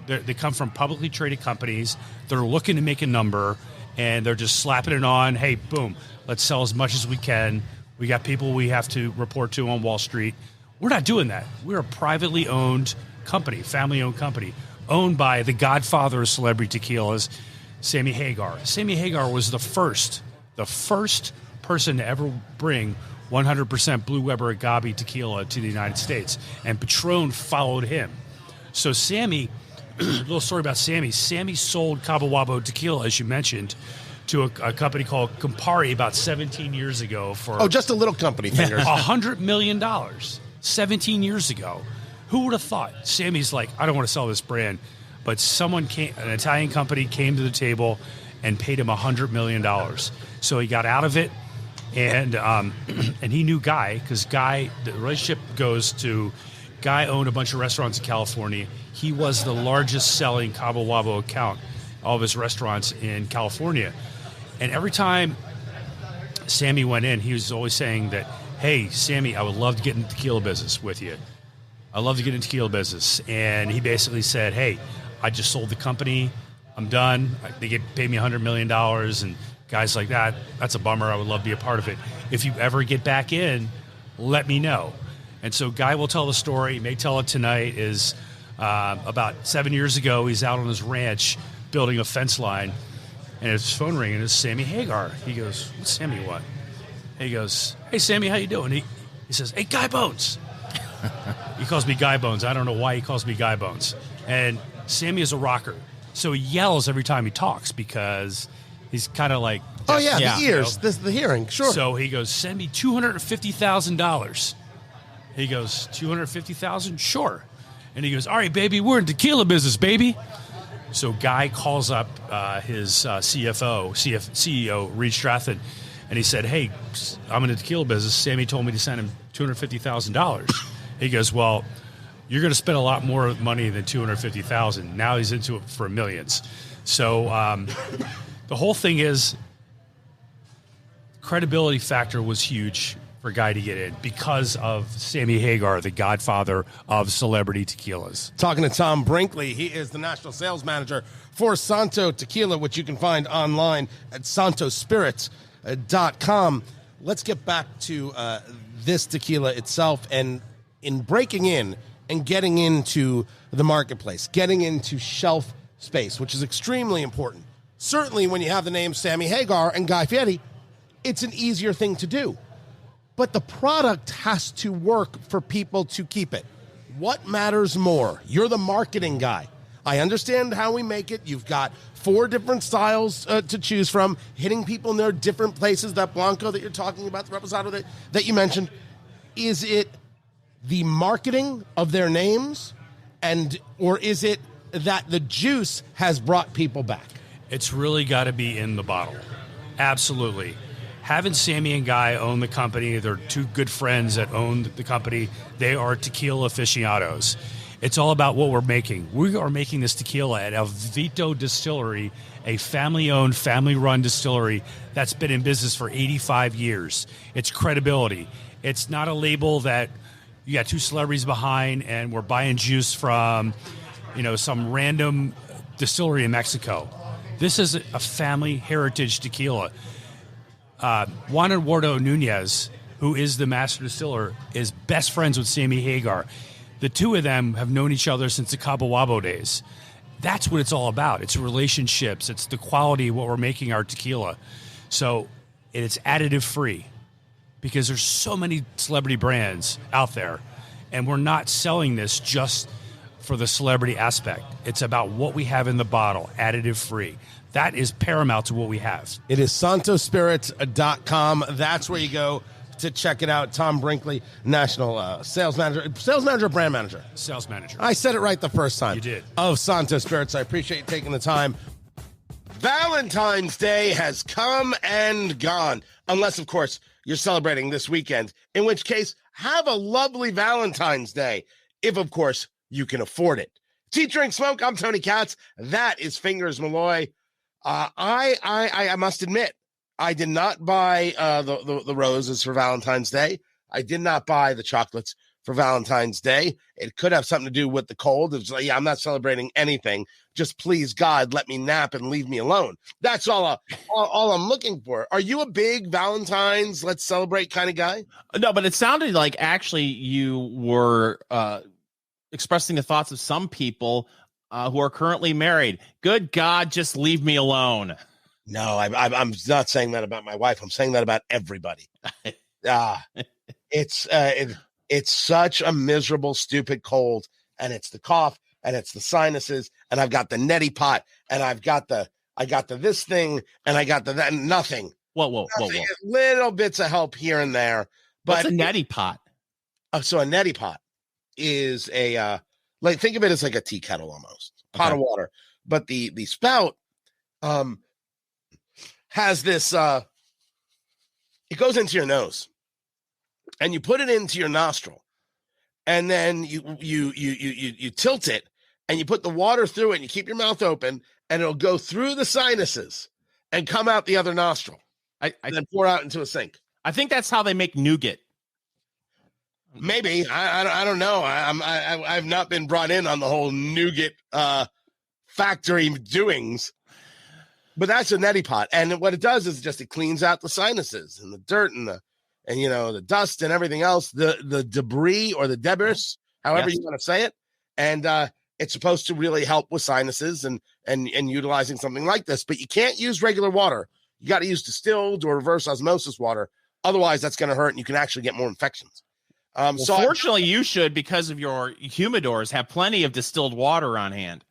[SPEAKER 5] they come from publicly traded companies. They're looking to make a number, and they're just slapping it on. Hey, boom, let's sell as much as we can. We got people we have to report to on Wall Street. We're not doing that. We're a privately owned company, family-owned company, owned by the godfather of celebrity tequilas, Sammy Hagar. Sammy Hagar was the first person to ever bring 100% Blue Weber agave tequila to the United States, and Patron followed him. So Sammy, a little story about Sammy. Sammy sold Cabo Wabo tequila, as you mentioned, to a company called Campari about 17 years ago for...
[SPEAKER 1] just a little company, Fingers.
[SPEAKER 5] $100 million 17 years ago. Who would have thought? Sammy's like, I don't want to sell this brand. But an Italian company came to the table and paid him $100 million. So he got out of it, and he knew Guy, because Guy, the relationship goes to... Guy owned a bunch of restaurants in California. He was the largest selling Cabo Wabo account, all of his restaurants in California. And every time Sammy went in, he was always saying that, hey, Sammy, I would love to get in the tequila business with you. I'd love to get in the tequila business. And he basically said, hey, I just sold the company. I'm done. They paid me $100 million. And guys like that, that's a bummer. I would love to be a part of it. If you ever get back in, let me know. And so Guy will tell the story. He may tell it tonight. Is about 7 years ago, he's out on his ranch building a fence line, and his phone ringing. It's Sammy Hagar. He goes, "What's Sammy want?" He goes, "Hey, Sammy, how you doing?" He says, "Hey, Guy Bones." He calls me Guy Bones. I don't know why he calls me Guy Bones. And Sammy is a rocker, so he yells every time he talks because he's kind of like,
[SPEAKER 1] the ears, the hearing, sure.
[SPEAKER 5] So he goes, "Send me $250,000." He goes, $250,000? Sure. And he goes, "All right, baby, we're in tequila business, baby." So Guy calls up his CEO, Reed Stratton, and he said, "Hey, I'm in the tequila business. Sammy told me to send him $250,000. He goes, "Well, you're going to spend a lot more money than $250,000. Now he's into it for millions." So the whole thing is, credibility factor was huge for Guy to get in because of Sammy Hagar, the godfather of celebrity tequilas.
[SPEAKER 1] Talking to Tom Brinkley. He is the national sales manager for Santo Tequila, which you can find online at santospirits.com. Let's get back to this tequila itself, and in breaking in and getting into the marketplace, getting into shelf space, which is extremely important certainly when you have the names Sammy Hagar and Guy Fieri, it's an easier thing to do. But the product has to work for people to keep it. What matters more? You're the marketing guy. I understand how we make it. You've got 4 different styles to choose from, hitting people in their different places. That Blanco that you're talking about, the Reposado that you mentioned. Is it the marketing of their names, or is it that the juice has brought people back?
[SPEAKER 5] It's really got to be in the bottle. Absolutely. Having Sammy and Guy own the company, they're 2 good friends that own the company. They are tequila aficionados. It's all about what we're making. We are making this tequila at El Vito Distillery, a family-owned, family-run distillery that's been in business for 85 years. It's credibility. It's not a label that you got 2 celebrities behind and we're buying juice from, some random distillery in Mexico. This is a family heritage tequila. Juan Eduardo Nunez, who is the master distiller, is best friends with Sammy Hagar. The 2 of them have known each other since the Cabo Wabo days. That's what it's all about. It's relationships. It's the quality of what we're making our tequila. So it's additive free because there's so many celebrity brands out there, and we're not selling this just for the celebrity aspect. It's about what we have in the bottle, additive free. That is paramount to what we have.
[SPEAKER 1] It is santospirits.com. That's where you go to check it out. Tom Brinkley, national sales manager, brand manager.
[SPEAKER 5] Sales manager.
[SPEAKER 1] I said it right the first time.
[SPEAKER 5] You did.
[SPEAKER 1] Of Santo Spirits. I appreciate you taking the time. Valentine's Day has come and gone. Unless, of course, you're celebrating this weekend, in which case, have a lovely Valentine's Day. If, of course, you can afford it. Tea, Drink, Smoke. I'm Tony Katz. That is Fingers Malloy. I must admit, I did not buy the roses for Valentine's Day. I did not buy the chocolates for Valentine's Day. It could have something to do with the cold. It's like, I'm not celebrating anything. Just please, God, let me nap and leave me alone. That's all I'm looking for. Are you a big Valentine's, let's celebrate kind of guy?
[SPEAKER 2] No, but it sounded like actually you were expressing the thoughts of some people who are currently married. Good God, just leave me alone.
[SPEAKER 1] No, I'm not saying that about my wife. I'm saying that about everybody. It's such a miserable, stupid cold, and it's the cough, and it's the sinuses, and I've got the neti pot, and I got the this thing, and I got the that, and nothing.
[SPEAKER 2] Whoa.
[SPEAKER 1] Little bits of help here and there. But
[SPEAKER 2] what's a neti pot?
[SPEAKER 1] So a neti pot is a think of it as like a tea kettle almost, pot of water. But the spout has this it goes into your nose, and you put it into your nostril, and then you tilt it, and you put the water through it, and you keep your mouth open, and it'll go through the sinuses and come out the other nostril, and then pour out into a sink.
[SPEAKER 2] I think that's how they make nougat.
[SPEAKER 1] Maybe. I don't know. I've not been brought in on the whole nougat factory doings. But that's a neti pot, and what it does is it cleans out the sinuses and the dirt and the dust and everything else, the debris or the debris, however you want to say it, and it's supposed to really help with sinuses and utilizing something like this. But you can't use regular water; you got to use distilled or reverse osmosis water. Otherwise, that's going to hurt, and you can actually get more infections.
[SPEAKER 2] So fortunately, you should, because of your humidors, have plenty of distilled water on hand.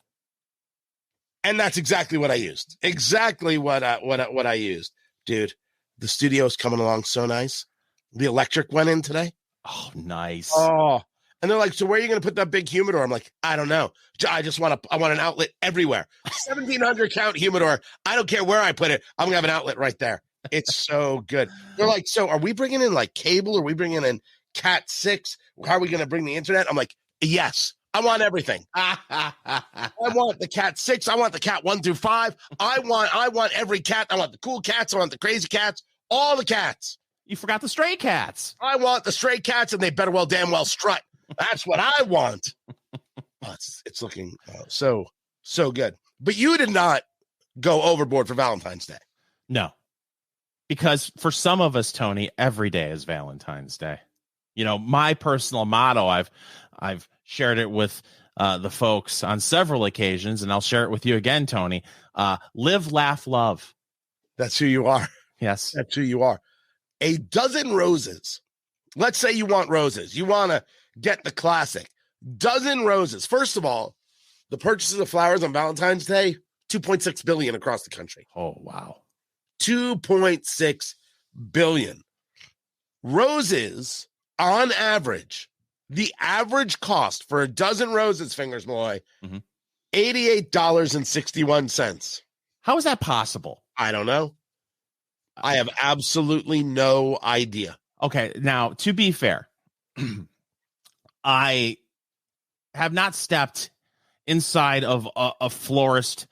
[SPEAKER 1] And that's exactly what I used. Exactly what I used. Dude, the studio's coming along so nice. The electric went in today.
[SPEAKER 2] Oh, nice.
[SPEAKER 1] Oh, and they're like, so where are you going to put that big humidor? I'm like, I don't know. I want an outlet everywhere. 1,700 count humidor. I don't care where I put it. I'm going to have an outlet right there. It's so good. They're like, so are we bringing in like cable? Are we bringing in Cat 6? How are we going to bring the internet? I'm like, yes. I want everything. I want the Cat 6. I want the Cat 1 through 5. I want every cat. I want the cool cats. I want the crazy cats. All the cats.
[SPEAKER 2] You forgot the stray cats.
[SPEAKER 1] I want the stray cats, and they better damn well strut. That's what I want. Oh, it's looking so good. But you did not go overboard for Valentine's Day.
[SPEAKER 2] No. Because for some of us, Tony, every day is Valentine's Day. You know, my personal motto, I've shared it with the folks on several occasions, and I'll share it with you again, Tony. Live, laugh, love.
[SPEAKER 1] That's who you are.
[SPEAKER 2] Yes.
[SPEAKER 1] That's who you are. A dozen roses. Let's say you want roses. You want to get the classic. Dozen roses. First of all, the purchases of flowers on Valentine's Day, 2.6 billion across the country.
[SPEAKER 2] Oh, wow.
[SPEAKER 1] 2.6 billion. Roses, on average, the average cost for a dozen roses, Fingers Malloy, $88.61.
[SPEAKER 2] How is that possible?
[SPEAKER 1] I don't know. I have absolutely no idea.
[SPEAKER 2] Okay, now, to be fair, I have not stepped inside of a florist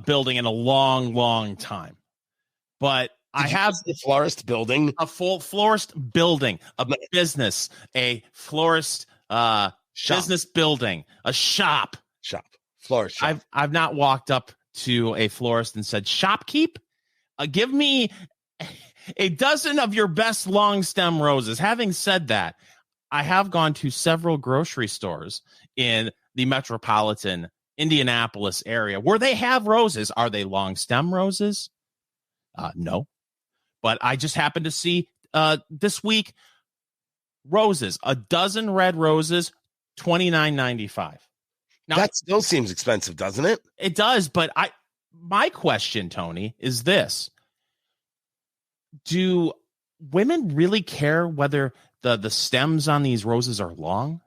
[SPEAKER 2] building in a long, long time. But I have
[SPEAKER 1] a florist building,
[SPEAKER 2] a full florist building, a business, a florist business building, a shop,
[SPEAKER 1] florist shop.
[SPEAKER 2] I've not walked up to a florist and said, "Shopkeep, give me a dozen of your best long stem roses." Having said that, I have gone to several grocery stores in the metropolitan Indianapolis area where they have roses. Are they long stem roses? No, but I just happened to see this week roses, a dozen red roses, $29.95. Now
[SPEAKER 1] that still seems expensive, doesn't it?
[SPEAKER 2] It does, but my question, Tony, is this: do women really care whether the stems on these roses are long,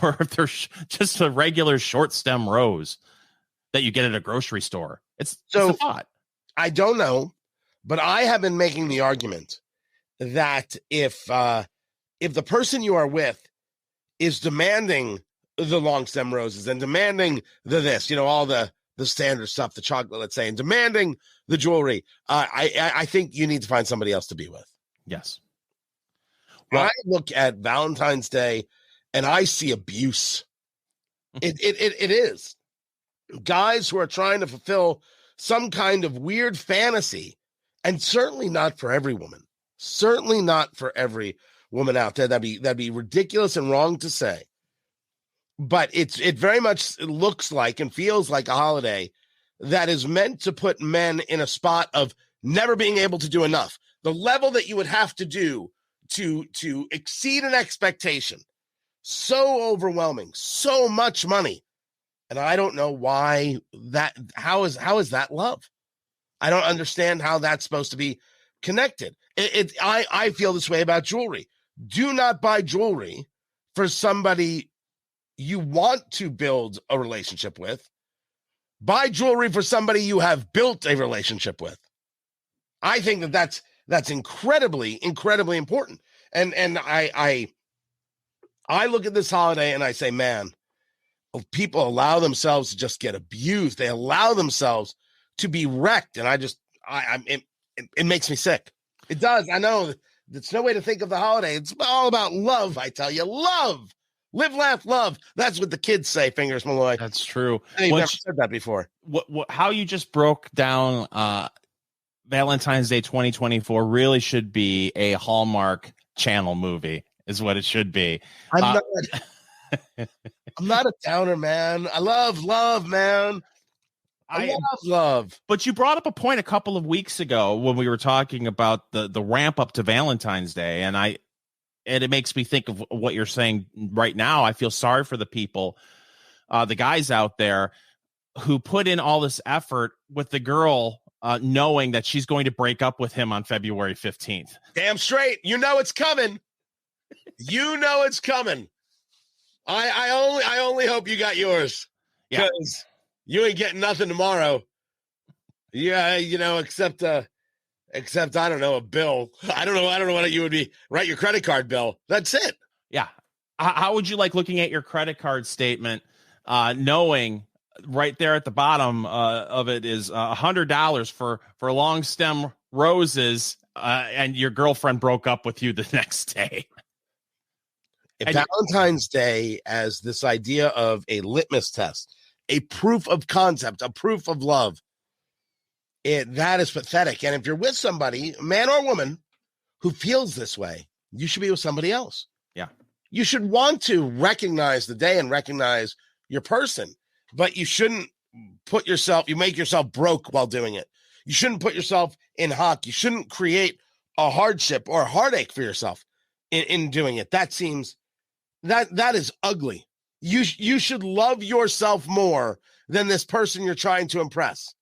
[SPEAKER 2] or if they're just a regular short stem rose that you get at a grocery store? It's a thought.
[SPEAKER 1] I don't know, but I have been making the argument that if the person you are with is demanding the long stem roses and demanding all the standard stuff, the chocolate, let's say, and demanding the jewelry, I think you need to find somebody else to be with.
[SPEAKER 2] Yes.
[SPEAKER 1] Well, I look at Valentine's Day and I see abuse. It is guys who are trying to fulfill some kind of weird fantasy, and certainly not for every woman. Certainly not for every woman out there. That'd be ridiculous and wrong to say. But it very much looks like and feels like a holiday that is meant to put men in a spot of never being able to do enough. The level that you would have to do to exceed an expectation. So overwhelming, so much money. And I don't know why how is that love? I don't understand how that's supposed to be connected. I feel this way about jewelry. Do not buy jewelry for somebody you want to build a relationship with. Buy jewelry for somebody you have built a relationship with. I think that's incredibly, incredibly important. And I look at this holiday and I say, man, people allow themselves to just get abused. They allow themselves to be wrecked. And it makes me sick. It does. I know there's no way to think of the holiday. It's all about love. I tell you, love, live, laugh, love. That's what the kids say, Fingers Malloy.
[SPEAKER 2] That's true.
[SPEAKER 1] I've never said that before.
[SPEAKER 2] How you just broke down Valentine's Day 2024 really should be a Hallmark Channel movie, is what it should be.
[SPEAKER 1] I'm not a downer, man. I love love, man. I love love.
[SPEAKER 2] But you brought up a point a couple of weeks ago when we were talking about the ramp up to Valentine's Day, and it makes me think of what you're saying right now. I feel sorry for the people, the guys out there who put in all this effort with the girl knowing that she's going to break up with him on February 15th.
[SPEAKER 1] Damn straight. You know it's coming. You know it's coming. I only hope you got yours.
[SPEAKER 2] Yeah.
[SPEAKER 1] Because you ain't getting nothing tomorrow. Yeah, except I don't know, a bill. I don't know what you would be. Write your credit card bill. That's it.
[SPEAKER 2] Yeah. How would you like looking at your credit card statement, knowing right there at the bottom of it is $100 for long stem roses, and your girlfriend broke up with you the next day?
[SPEAKER 1] If Valentine's Day as this idea of a litmus test, a proof of concept, a proof of love, that is pathetic. And if you're with somebody, man or woman, who feels this way, you should be with somebody else.
[SPEAKER 2] Yeah.
[SPEAKER 1] you should want to recognize the day and recognize your person, but you shouldn't make yourself broke while doing it. You shouldn't put yourself in hock. You shouldn't create a hardship or a heartache for yourself in doing it. That seems that is ugly. You should love yourself more than this person you're trying to impress,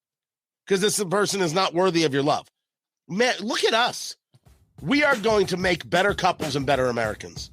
[SPEAKER 1] because this person is not worthy of your love. Man, look at us. We are going to make better couples and better Americans.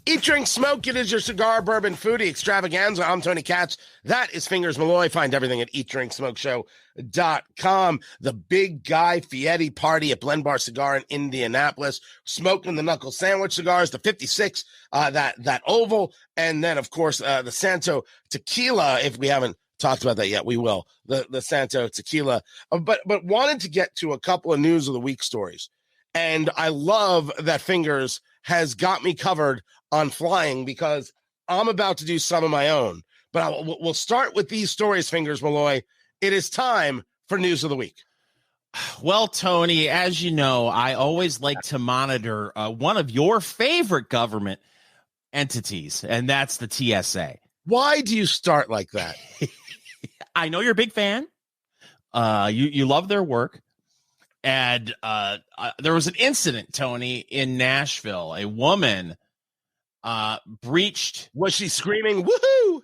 [SPEAKER 1] Eat, drink, smoke. It is your cigar, bourbon, foodie extravaganza. I'm Tony Katz. That is Fingers Malloy. Find everything at eatdrinksmokeshow.com. The big Guy Fieri party at Blend Bar Cigar in Indianapolis. Smoking the Knuckle Sandwich cigars, the 56, that oval. And then, of course, the Santo Tequila. If we haven't talked about that yet, we will. The Santo Tequila. But wanted to get to a couple of news of the week stories. And I love that Fingers has got me covered on flying, because I'm about to do some of my own. But we'll start with these stories, Fingers Malloy. It is time for News of the Week.
[SPEAKER 2] Well, Tony, as you know, I always like to monitor one of your favorite government entities, and that's the TSA.
[SPEAKER 1] Why do you start like that?
[SPEAKER 2] I know you're a big fan. You love their work. And there was an incident, Tony, in Nashville. A woman breached.
[SPEAKER 1] Was she screaming, woohoo?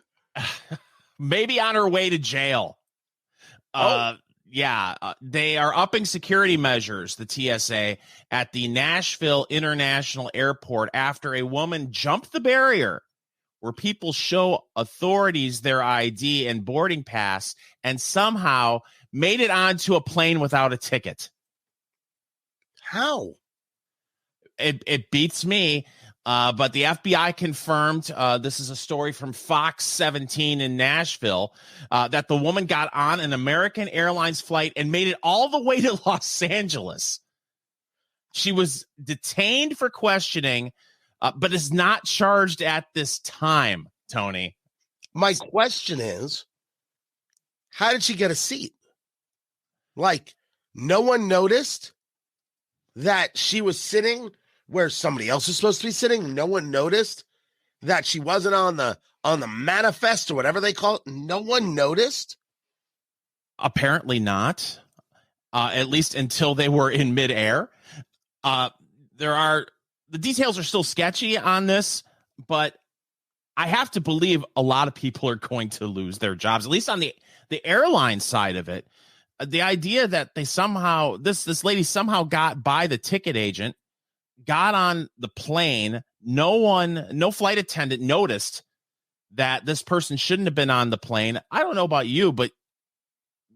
[SPEAKER 2] Maybe on her way to jail. Yeah, they are upping security measures, the TSA, at the Nashville International Airport after a woman jumped the barrier where people show authorities their ID and boarding pass and somehow made it onto a plane without a ticket.
[SPEAKER 1] How?
[SPEAKER 2] It beats me. But the FBI confirmed, this is a story from Fox 17 in Nashville, that the woman got on an American Airlines flight and made it all the way to Los Angeles. She was detained for questioning, but is not charged at this time, Tony.
[SPEAKER 1] My question is, how did she get a seat? Like, no one noticed that she was sitting where somebody else is supposed to be sitting? No one noticed that she wasn't on the manifest or whatever they call it? No one noticed?
[SPEAKER 2] Apparently not, at least until they were in midair. The details are still sketchy on this, but I have to believe a lot of people are going to lose their jobs, at least on the airline side of it. The idea that they somehow, this lady somehow got by the ticket agent, got on the plane. No flight attendant noticed that this person shouldn't have been on the plane. I don't know about you, but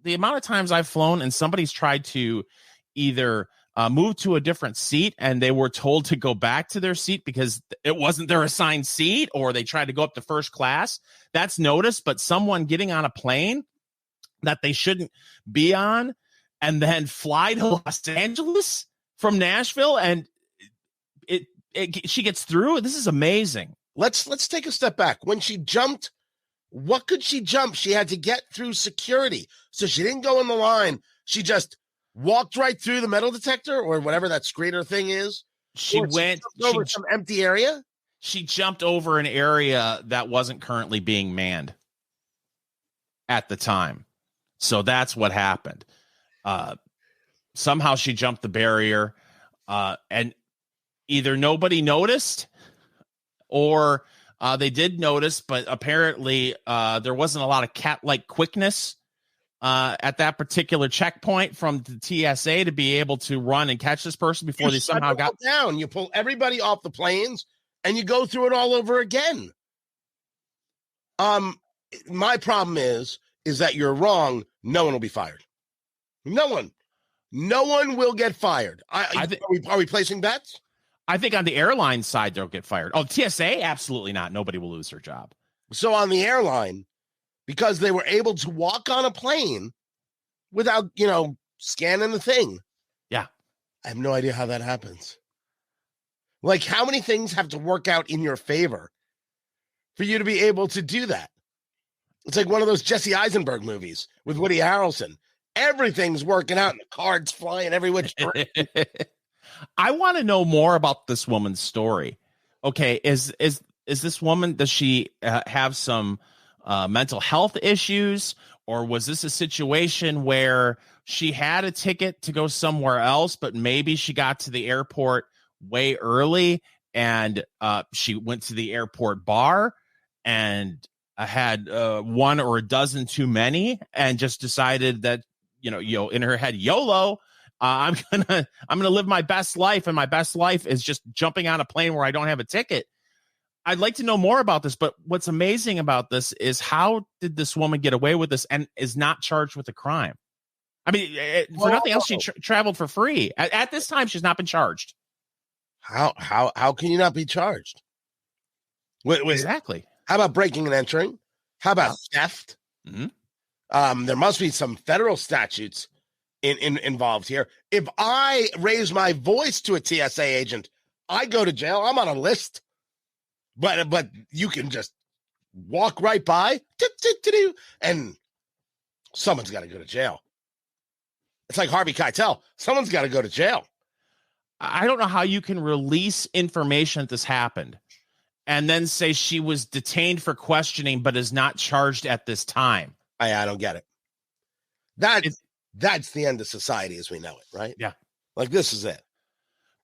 [SPEAKER 2] the amount of times I've flown and somebody's tried to either move to a different seat and they were told to go back to their seat because it wasn't their assigned seat, or they tried to go up to first class, that's noticed. But someone getting on a plane that they shouldn't be on and then fly to Los Angeles from Nashville, and she gets through. This is amazing.
[SPEAKER 1] Let's take a step back. When she jumped, what could she jump? She had to get through security. So she didn't go in the line. She just walked right through the metal detector or whatever that screener thing is.
[SPEAKER 2] She went
[SPEAKER 1] over some empty area.
[SPEAKER 2] She jumped over an area that wasn't currently being manned at the time. So that's what happened. Somehow she jumped the barrier, and either nobody noticed or they did notice, but apparently there wasn't a lot of cat-like quickness at that particular checkpoint from the TSA to be able to run and catch this person before they somehow got
[SPEAKER 1] down. You pull everybody off the planes and you go through it all over again. My problem is that you're wrong. No one will be fired. No one will get fired. Are we placing bets?
[SPEAKER 2] I think on the airline side, they'll get fired. Oh, TSA? Absolutely not. Nobody will lose their job.
[SPEAKER 1] So on the airline, because they were able to walk on a plane without, scanning the thing.
[SPEAKER 2] Yeah.
[SPEAKER 1] I have no idea how that happens. Like, how many things have to work out in your favor for you to be able to do that? It's like one of those Jesse Eisenberg movies with Woody Harrelson. Everything's working out and the cards flying every which direction.
[SPEAKER 2] I want to know more about this woman's story. Okay, is this woman, does she have some mental health issues, or was this a situation where she had a ticket to go somewhere else, but maybe she got to the airport way early and she went to the airport bar and had one or a dozen too many and just decided that, in her head, YOLO, I'm gonna live my best life, and my best life is just jumping on a plane where I don't have a ticket. I'd like to know more about this, but what's amazing about this is how did this woman get away with this and is not charged with a crime? I mean, for nothing else, she traveled for free. At this time, she's not been charged.
[SPEAKER 6] How can you not be charged? Wait,
[SPEAKER 2] exactly.
[SPEAKER 6] How about breaking and entering? How about theft?
[SPEAKER 2] Mm-hmm.
[SPEAKER 6] There must be some federal statutes involved here. If I raise my voice to a TSA agent, I go to jail. I'm on a list. But you can just walk right by, and someone's got to go to jail. It's like Harvey Keitel. Someone's got to go to jail.
[SPEAKER 2] I don't know how you can release information that this happened and then say she was detained for questioning but is not charged at this time.
[SPEAKER 6] I don't get it. That's the end of society as we know it, right?
[SPEAKER 2] Yeah.
[SPEAKER 6] Like, this is it.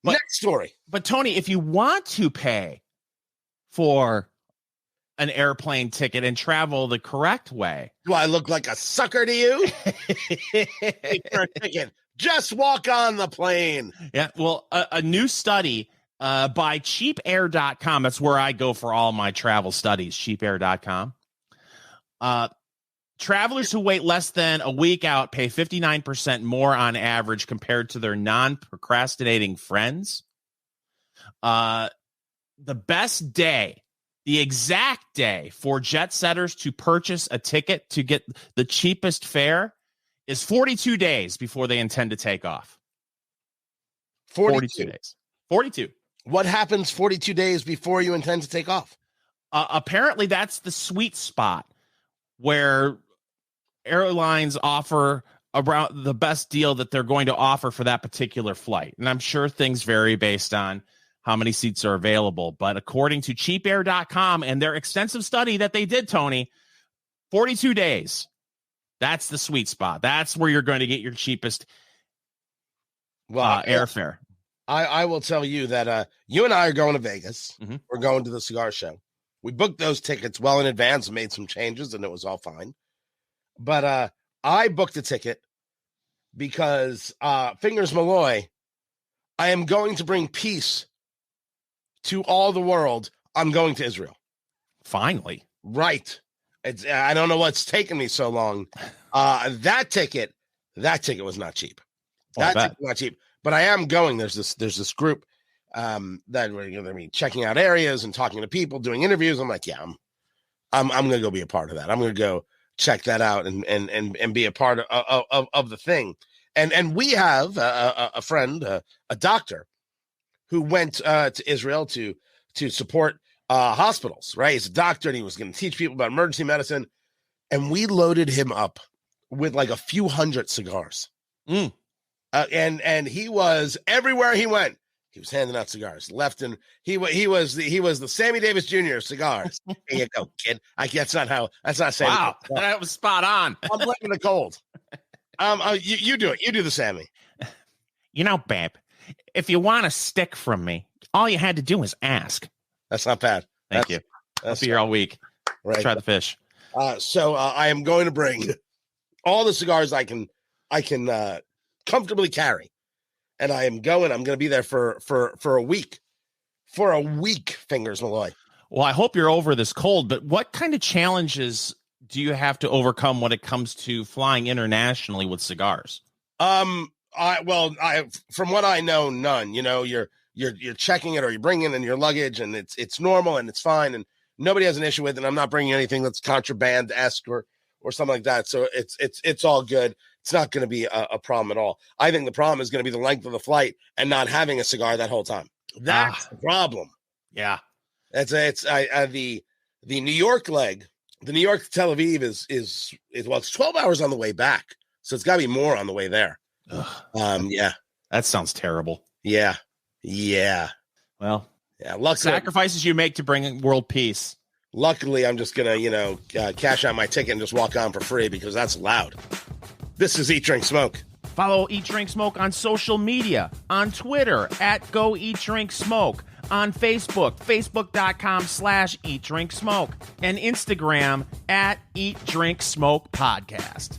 [SPEAKER 6] Next story.
[SPEAKER 2] But, Tony, if you want to pay for an airplane ticket and travel the correct way.
[SPEAKER 6] Do I look like a sucker to you? For a ticket. Just walk on the plane.
[SPEAKER 2] Yeah, well, a new study by cheapair.com, that's where I go for all my travel studies, cheapair.com. Travelers who wait less than a week out pay 59% more on average compared to their non-procrastinating friends. The best day, the exact day for jet setters to purchase a ticket to get the cheapest fare is 42 days before they intend to take off. 42 days. 42.
[SPEAKER 6] What happens 42 days before you intend to take off?
[SPEAKER 2] Apparently, that's the sweet spot where airlines offer around the best deal that they're going to offer for that particular flight. And I'm sure things vary based on how many seats are available. But according to cheapair.com and their extensive study that they did, Tony, 42 days. That's the sweet spot. That's where you're going to get your cheapest airfare.
[SPEAKER 6] I will tell you that you and I are going to Vegas.
[SPEAKER 2] Mm-hmm.
[SPEAKER 6] We're going to the cigar show. We booked those tickets well in advance and made some changes, and it was all fine. But I booked a ticket because, Fingers Malloy, I am going to bring peace to all the world. I'm going to Israel.
[SPEAKER 2] Finally.
[SPEAKER 6] Right. I don't know what's taken me so long. That ticket was not cheap. That ticket was not cheap. But I am going. There's this group that we're going to be checking out areas and talking to people, doing interviews. I'm like, yeah, I'm going to go be a part of that. I'm going to go check that out and be a part of the thing. And we have a friend, a doctor, who went to Israel to support hospitals, right? He's a doctor, and he was going to teach people about emergency medicine. And we loaded him up with like a few hundred cigars. And he was everywhere he went. He was handing out cigars left, and he was the Sammy Davis Jr. of cigars. Here you go, kid. That's not Sammy.
[SPEAKER 2] Wow, that was spot on.
[SPEAKER 6] I'm blaming the cold. You do it. You do the Sammy.
[SPEAKER 2] Babe, if you want a stick from me, all you had to do was ask.
[SPEAKER 6] That's not bad.
[SPEAKER 2] Thank you. I'll be here all week.
[SPEAKER 6] Right.
[SPEAKER 2] Let's try the fish.
[SPEAKER 6] So I am going to bring all the cigars I can comfortably carry, and I'm going to be there for a week. For a week, Fingers Malloy.
[SPEAKER 2] Well, I hope you're over this cold, but what kind of challenges do you have to overcome when it comes to flying internationally with cigars?
[SPEAKER 6] From what I know, none. You're checking it, or you're bringing it in your luggage, and it's normal and it's fine, and nobody has an issue with it. And I'm not bringing anything that's contraband-esque or something like that. So it's all good. It's not going to be a problem at all. I think the problem is going to be the length of the flight and not having a cigar that whole time. That's the problem.
[SPEAKER 2] Yeah.
[SPEAKER 6] The New York leg, the New York to Tel Aviv is it's 12 hours on the way back. So it's got to be more on the way there.
[SPEAKER 2] Yeah. That sounds terrible.
[SPEAKER 6] Yeah. Yeah.
[SPEAKER 2] Well,
[SPEAKER 6] Yeah, luckily,
[SPEAKER 2] sacrifices you make to bring world peace.
[SPEAKER 6] Luckily, I'm just gonna, cash out my ticket and just walk on for free because that's loud. This is Eat, Drink, Smoke.
[SPEAKER 2] Follow Eat, Drink, Smoke on social media, on Twitter @Go Eat, Drink, Smoke, on Facebook, facebook.com/Eat, Drink, Smoke, and Instagram @Eat, Drink, Smoke Podcast.